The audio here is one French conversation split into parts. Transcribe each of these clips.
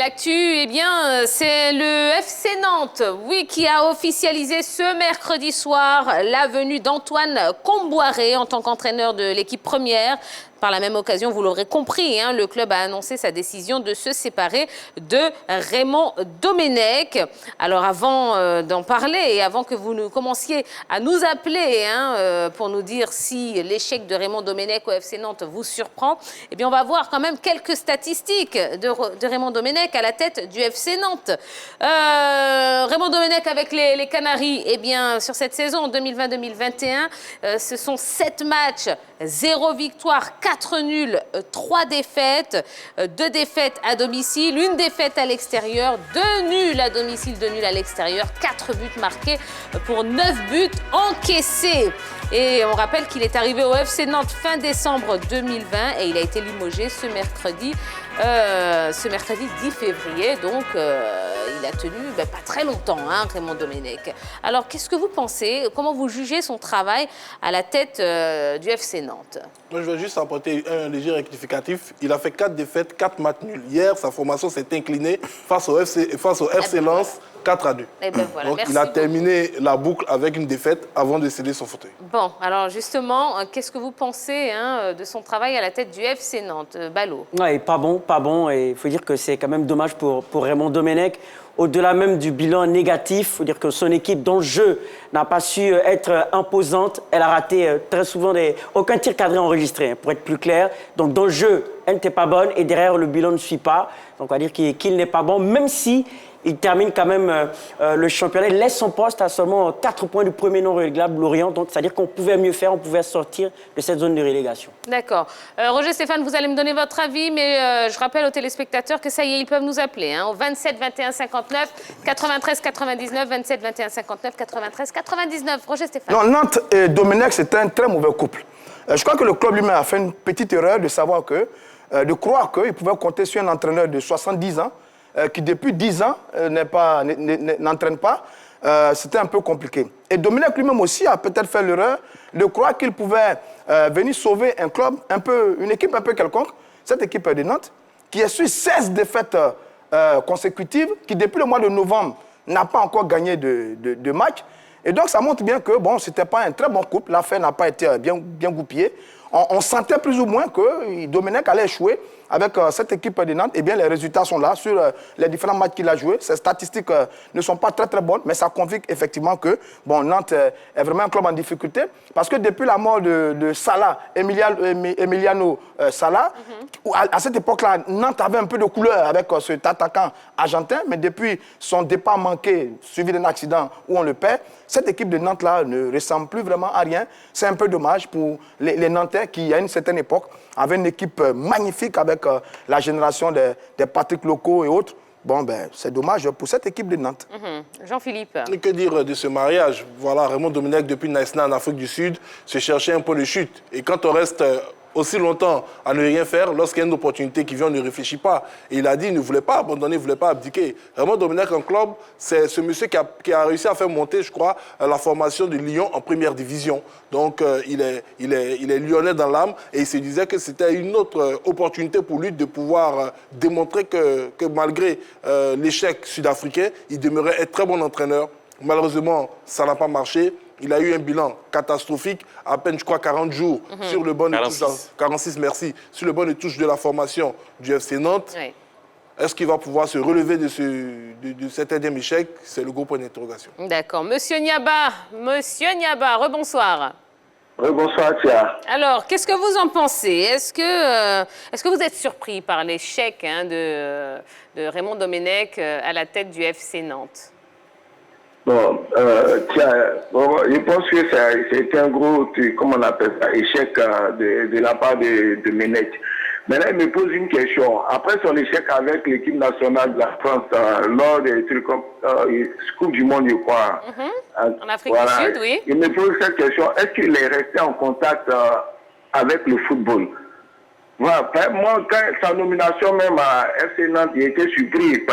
l'actu, eh bien, c'est le FC Nantes, oui, qui a officialisé ce mercredi soir la venue d'Antoine Kombouaré en tant qu'entraîneur de l'équipe première. Par la même occasion, vous l'aurez compris, hein, le club a annoncé sa décision de se séparer de Raymond Domenech. Alors avant d'en parler et avant que vous nous commenciez à nous appeler pour nous dire si l'échec de Raymond Domenech au FC Nantes vous surprend, eh bien on va voir quand même quelques statistiques de Raymond Domenech à la tête du FC Nantes. Raymond Domenech avec les Canaries, eh bien sur cette saison 2020-2021, ce sont 7 matchs, 0 victoire, 4 nuls, 3 défaites, 2 défaites à domicile, 1 défaite à l'extérieur, 2 nuls à domicile, 2 nuls à l'extérieur, 4 buts marqués pour 9 buts encaissés. Et on rappelle qu'il est arrivé au FC Nantes fin décembre 2020 et il a été limogé ce mercredi 10 février. Donc il a tenu pas très longtemps, Raymond Domenech. Alors qu'est-ce que vous pensez? Comment vous jugez son travail à la tête du FC Nantes? Moi, je veux juste apporter un léger rectificatif. Il a fait 4 défaites, 4 matchs nuls. Hier, sa formation s'est inclinée face au FC Lens, 4-2. Voilà. Donc, il a terminé la boucle avec une défaite avant de céder son fauteuil. Bon, alors justement, qu'est-ce que vous pensez de son travail à la tête du FC Nantes, Ballot? Ouais, pas bon. Et il faut dire que c'est quand même dommage pour Raymond Domenech. Au-delà même du bilan négatif, il faut dire que son équipe, dont le jeu n'a pas su être imposante, elle a raté très souvent aucun tir cadré enregistré, pour être plus clair. Donc, dans le jeu, elle n'était pas bonne et derrière, le bilan ne suit pas. Donc, on va dire qu'il n'est pas bon, même si il termine quand même le championnat. Il laisse son poste à seulement 4 points du premier non relégable, Lorient. Donc, c'est-à-dire qu'on pouvait mieux faire, on pouvait sortir de cette zone de relégation. D'accord. Roger, Stéphane, vous allez me donner votre avis, mais je rappelle aux téléspectateurs que ça y est, ils peuvent nous appeler au 27 21 59 93 99, 27 21 59 93 99. Roger, Stéphane. Non, Nantes et Domenech, c'est un très mauvais couple. Je crois que le club lui-même a fait une petite erreur de savoir de croire qu'il pouvait compter sur un entraîneur de 70 ans qui depuis 10 ans n'entraîne pas, c'était un peu compliqué. Et Domenech lui-même aussi a peut-être fait l'erreur de croire qu'il pouvait venir sauver un club, une équipe un peu quelconque, cette équipe de Nantes, qui a su 16 défaites consécutives, qui depuis le mois de novembre n'a pas encore gagné de match. Et donc ça montre bien que bon, ce n'était pas un très bon couple, l'affaire n'a pas été bien goupillée. On sentait plus ou moins que Domenech allait échouer avec cette équipe de Nantes. Eh bien, les résultats sont là sur les différents matchs qu'il a joués. Ces statistiques ne sont pas très bonnes, mais ça confirme effectivement que bon, Nantes est vraiment un club en difficulté. Parce que depuis la mort de Salah, Emiliano Salah, à cette époque-là, Nantes avait un peu de couleur avec cet attaquant argentin, mais depuis son départ manqué, suivi d'un accident où on le perd, cette équipe de Nantes-là ne ressemble plus vraiment à rien. C'est un peu dommage pour les Nantais qui, à une certaine époque, avaient une équipe magnifique avec la génération des Patrick Locaux et autres. Bon, ben, c'est dommage pour cette équipe de Nantes. Jean-Philippe. Que dire de ce mariage? Voilà, Raymond Domenech, depuis Naïsna en Afrique du Sud, se cherchait un point de chute. Et quand on reste aussi longtemps à ne rien faire, lorsqu'il y a une opportunité qui vient, on ne réfléchit pas. Et il a dit qu'il ne voulait pas abandonner, il ne voulait pas abdiquer. Raymond Domenech en club, c'est ce monsieur qui a réussi à faire monter, je crois, la formation de Lyon en première division. Donc, il est lyonnais dans l'âme et il se disait que c'était une autre opportunité pour lui de pouvoir démontrer que malgré l'échec sud-africain, il demeurait un très bon entraîneur. Malheureusement, ça n'a pas marché. Il a eu un bilan catastrophique, à peine, je crois, 40 jours sur le banc de touche. 46, merci. Sur le banc de touche de la formation du FC Nantes. Oui. Est-ce qu'il va pouvoir se relever de cet énième échec? C'est le gros point d'interrogation. D'accord. Monsieur Niaba, rebonsoir. Bonsoir, Tia. Alors, qu'est-ce que vous en pensez? Est-ce que vous êtes surpris par l'échec de Raymond Domenech à la tête du FC Nantes? Bon, je pense que c'est un gros, comment on appelle ça, échec de la part de Domenech. Maintenant, il me pose une question. Après son échec avec l'équipe nationale de la France, lors des trucs comme Coupe du Monde, je crois. En Afrique du Sud, oui. Il me pose cette question. Est-ce qu'il est resté en contact avec le football? Voilà. Moi, quand sa nomination même à FC Nantes, il était surpris.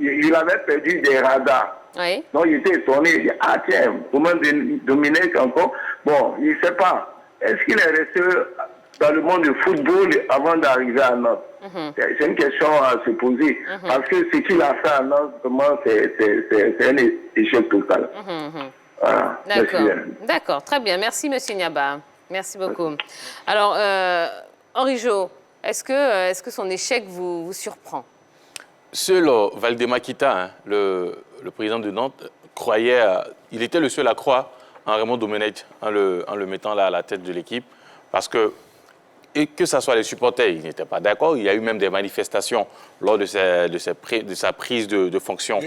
Il avait perdu des radars. Oui. Donc, il était étonné. Il dit, ah tiens, comment Domenech encore? Bon, il ne sait pas. Est-ce qu'il est resté dans le monde du football avant d'arriver à Nantes? C'est une question à se poser. Parce que ce qu'il a fait à Nantes, vraiment, c'est un échec total. Voilà. D'accord, très bien. Merci, monsieur Niaba. Merci beaucoup. Alors, Henri Jo, est-ce que son échec vous surprend? Seul Valdemar Kita, hein, le président de Nantes, croyait, il était le seul à croire en Raymond Domenech en le mettant là à la tête de l'équipe. Parce que, et que ce soit les supporters, ils n'étaient pas d'accord. Il y a eu même des manifestations lors de sa prise de fonction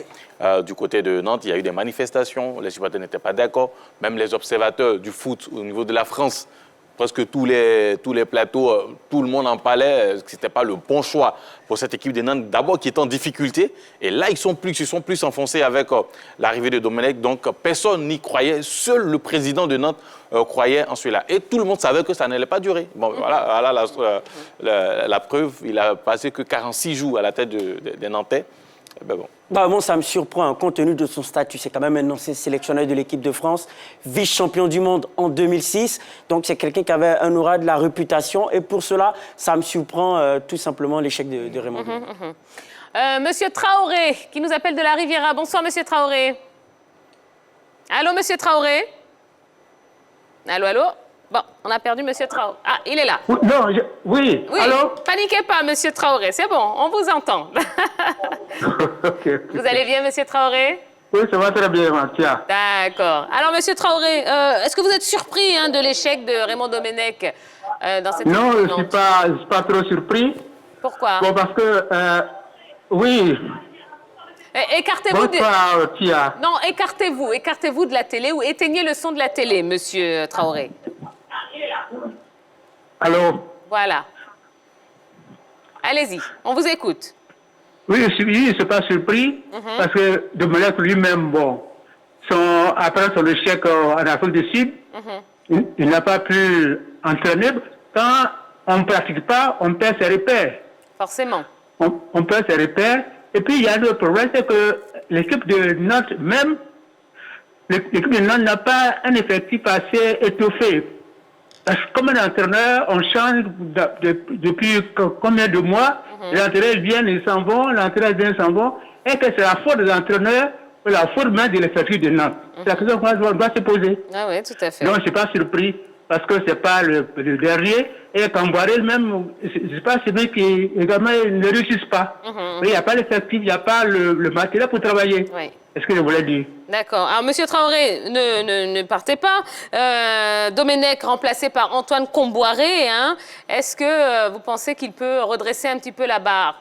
du côté de Nantes. Il y a eu des manifestations, les supporters n'étaient pas d'accord. Même les observateurs du foot au niveau de la France, presque tous les plateaux, tout le monde en parlait, que ce n'était pas le bon choix pour cette équipe de Nantes, d'abord qui est en difficulté. Et là, ils se sont plus enfoncés avec l'arrivée de Domenech. Donc, personne n'y croyait. Seul le président de Nantes croyait en celui-là. Et tout le monde savait que ça n'allait pas durer. Bon, voilà la preuve. Il a passé que 46 jours à la tête des Nantais. Ben bon. Bon, ça me surprend, compte tenu de son statut. C'est quand même un ancien sélectionneur de l'équipe de France, vice-champion du monde en 2006. Donc, c'est quelqu'un qui avait un aura, de la réputation. Et pour cela, ça me surprend tout simplement l'échec de Raymond. Monsieur Traoré, qui nous appelle de la Riviera. Bonsoir, monsieur Traoré. Allô, monsieur Traoré? Allô? Bon, on a perdu monsieur Traoré. Ah, il est là. Non, oui. Allô? Paniquez pas, monsieur Traoré. C'est bon, on vous entend. Okay. Vous allez bien, monsieur Traoré? Oui, ça va très bien, Martia. D'accord. Alors, monsieur Traoré, est-ce que vous êtes surpris de l'échec de Raymond Domenech dans cette Non, je ne équipe? suis pas trop surpris. Pourquoi? Bon, parce que, oui. Écartez-vous Bonsoir, Tia. Non, écartez-vous de la télé ou éteignez le son de la télé, monsieur Traoré. Allô? Voilà. Allez-y, on vous écoute. Oui, je ne suis pas surpris, parce que Domenech lui-même, bon, après son échec en Afrique du Sud, il n'a pas pu entraîner. Quand on ne pratique pas, on perd ses repères. Forcément. On perd ses repères. Et puis, il y a un autre problème, c'est que l'équipe de Nantes, même, l'équipe de Nantes n'a pas un effectif assez étoffé. Parce que comme un entraîneur, on change depuis combien de mois, les entraîneurs viennent, ils s'en vont, l'entraîneur vient, ils s'en vont, et que c'est la faute des entraîneurs ou la faute même de l'effectif de Nantes. C'est la question qu'on doit se poser. Ah oui, tout à fait. Donc, je ne suis pas surpris, parce que ce n'est pas le dernier. Et Camboiré, même, je ne sais pas, c'est lui qui également ne réussissent pas. Il n'y a pas l'effectif, il n'y a pas le matériel pour travailler. Oui. C'est ce que je voulais dire. D'accord. Alors, monsieur Traoré, ne partez pas. Domenech remplacé par Antoine Comboiré, hein. Est-ce que vous pensez qu'il peut redresser un petit peu la barre?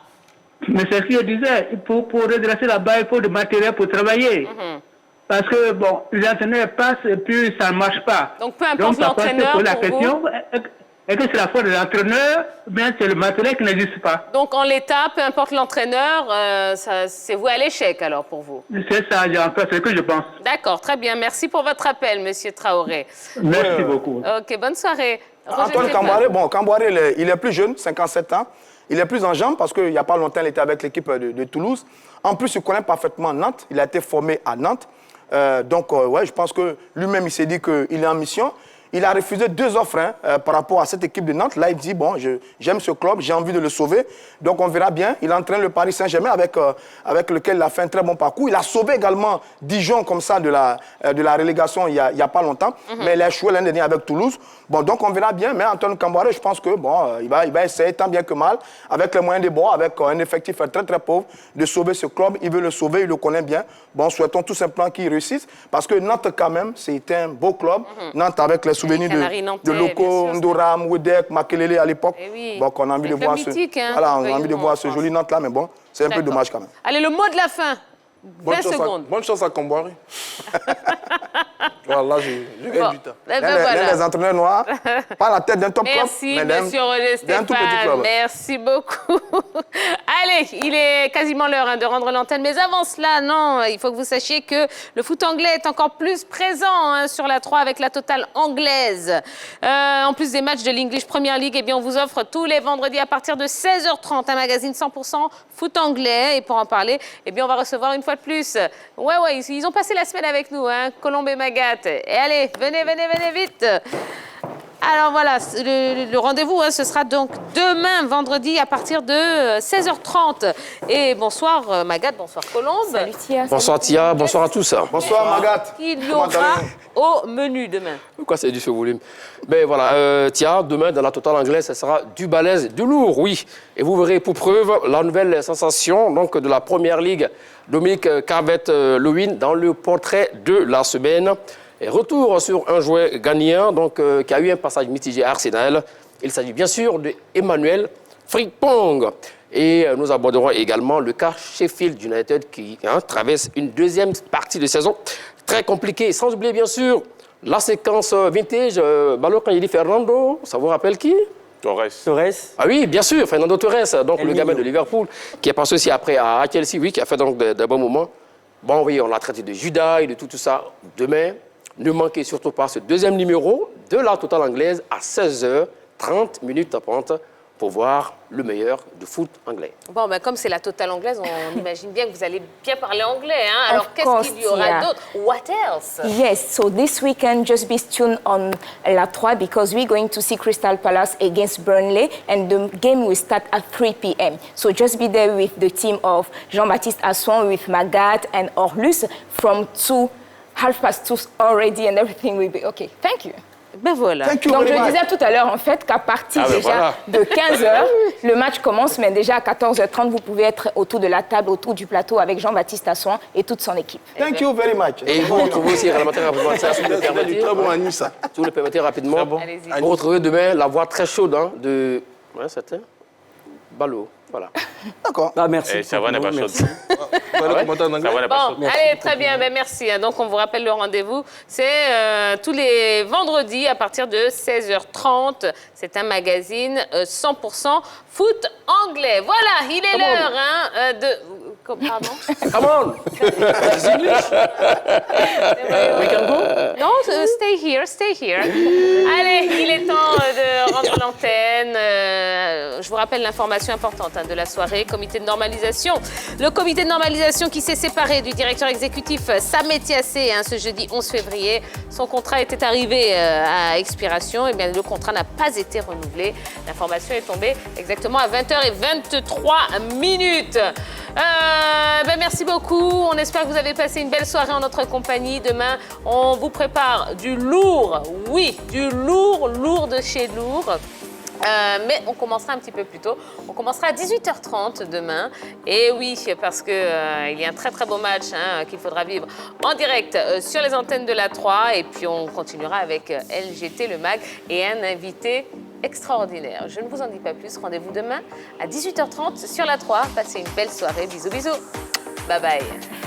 Mais c'est ce que je disais. Pour redresser la barre, il faut du matériel pour travailler. Parce que, bon, les entraîneurs passent et puis ça ne marche pas. Donc, peu importe l'entraîneur pour question, est-ce que c'est la faute de l'entraîneur ou bien c'est le matériel qui n'existe pas? Donc, en l'état, peu importe l'entraîneur, c'est voué à l'échec, alors, pour vous? C'est ça, c'est ce que je pense. D'accord, très bien. Merci pour votre appel, monsieur Traoré. Merci beaucoup. OK, bonne soirée. Antoine Camboiré, Camboiré, il est plus jeune, 57 ans. Il est plus en jambes parce qu'il n'y a pas longtemps, il était avec l'équipe de Toulouse. En plus, il connaît parfaitement Nantes. Il a été formé à Nantes. Ouais, je pense que lui-même, il s'est dit qu'il est en mission. Il a refusé 2 offres par rapport à cette équipe de Nantes. Là, il dit, bon, j'aime ce club, j'ai envie de le sauver. Donc, on verra bien. Il entraîne le Paris Saint-Germain avec lequel il a fait un très bon parcours. Il a sauvé également Dijon comme ça de la relégation il y a pas longtemps. Mais il a échoué l'année dernière avec Toulouse. Bon, donc, on verra bien. Mais Antoine Camboiré, je pense que, bon, il va essayer tant bien que mal, avec les moyens des bords, avec un effectif très, très pauvre, de sauver ce club. Il veut le sauver, il le connaît bien. Bon, souhaitons tout simplement qu'il réussisse. Parce que Nantes, quand même, c'est un beau club. Nantes avec les souvenirs de Loco, Ndoram, Wedek, Makelele à l'époque. Oui. Donc on a envie de voir voilà, on a envie de voir ce joli Nantes là, mais bon, c'est un peu dommage quand même. Allez, le mot de la fin. 20 secondes. Bonne chance à Comboiré. Voilà, je gagne du temps. Les entraîneurs noirs, pas la tête d'un top club, mais d'un tout petit club. Merci beaucoup. Allez, il est quasiment l'heure de rendre l'antenne. Mais avant cela, non, il faut que vous sachiez que le foot anglais est encore plus présent sur la 3 avec la totale anglaise. En plus des matchs de l'English Premier League, eh bien, on vous offre tous les vendredis à partir de 16h30 un magazine 100% foot anglais. Et pour en parler, eh bien, on va recevoir une fois de plus. Ouais, ils ont passé la semaine avec nous, Colombe et Magat. Et allez, venez vite. Alors voilà, le rendez-vous, hein, ce sera donc demain, vendredi, à partir de 16h30. Et bonsoir Magat, bonsoir Colombe. Salut Tia. Bonsoir Tia, bonsoir à tous. Bonsoir Magat. Il y Comment aura allez-vous? au menu demain. Pourquoi c'est du ce volume? Ben voilà, Tia, demain dans la totale anglaise, ça sera du balèze, du lourd, oui. Et vous verrez pour preuve la nouvelle sensation donc, de la Première Ligue, Dominique Calvert-Lewin, dans le portrait de la semaine. Et retour sur un joueur gagnant donc, qui a eu un passage mitigé à Arsenal. Il s'agit bien sûr d'Emmanuel Frimpong. Et nous aborderons également le cas Sheffield United qui traverse une deuxième partie de saison très compliquée. Sans oublier bien sûr la séquence vintage, ballon quand il dit Fernando, ça vous rappelle qui? Torres. Torres. Ah oui, bien sûr, Fernando Torres, donc El le gamin Niño. de Liverpool, qui est passé aussi après à Chelsea, oui, qui a fait donc de bons moments. Bon, oui, on l'a traité de Judas et de tout ça. Demain, ne manquez surtout pas ce deuxième numéro de la totale anglaise à 16h30 minutes à pointe pour voir le meilleur du foot anglais. Bon, ben, comme c'est la totale anglaise, on imagine bien que vous allez bien parler anglais. Hein? Alors, Of qu'est-ce course, qu'il y aura Tia. d'autre? What else? Yes, so this weekend, just be tuned on La 3 because we're going to see Crystal Palace against Burnley and the game will start at 3 p.m. So just be there with the team of Jean-Baptiste Asson, with Magat and Orlus from 2:30 already and everything will be okay. Thank you. Ben voilà. Thank you Donc very je much. disais tout à l'heure en fait qu'à partir Ah ben déjà voilà. de 15h, le match commence, mais déjà à 14h30, vous pouvez être autour de la table, autour du plateau avec Jean-Baptiste Asson et toute son équipe. Thank you very much. Et vous retrouvez aussi également rapidement ça, si vous le C'est du permettez. très bon Anis, ça. Si vous le permettez rapidement. Allez-y. Vous retrouvez demain la voix très chaude de... Ouais, c'était Ballot, voilà. D'accord. Ah, merci. Et sa voix n'est pas chaude. Merci. Voilà le commentaire en anglais. Ça va, n'est pas Bon, chaude. allez, très bien, ben, merci. hein. Donc, on vous rappelle le rendez-vous. C'est tous les vendredis à partir de 16h30. C'est un magazine 100% foot anglais. Voilà, il est l'heure hein, de... Pardon? Come on! It's English. We can go? Non, stay here. Allez, il est temps de rendre l'antenne. Je vous rappelle l'information importante hein, de la soirée. Comité de normalisation. Le comité de normalisation qui s'est séparé du directeur exécutif Samet Yassé ce jeudi 11 février. Son contrat était arrivé à expiration. Et bien, le contrat n'a pas été renouvelé. L'information est tombée exactement à 20h23. Ben, merci beaucoup. On espère que vous avez passé une belle soirée en notre compagnie. Demain, on vous prépare du lourd. Oui, du lourd de chez lourd. Mais on commencera un petit peu plus tôt. On commencera à 18h30 demain. Et oui, parce qu'il y a un très très beau match qu'il faudra vivre en direct sur les antennes de la 3. Et puis on continuera avec LGT, le MAG, et un invité extraordinaire. Je ne vous en dis pas plus. Rendez-vous demain à 18h30 sur la 3. Passez une belle soirée. Bisous, bisous. Bye bye.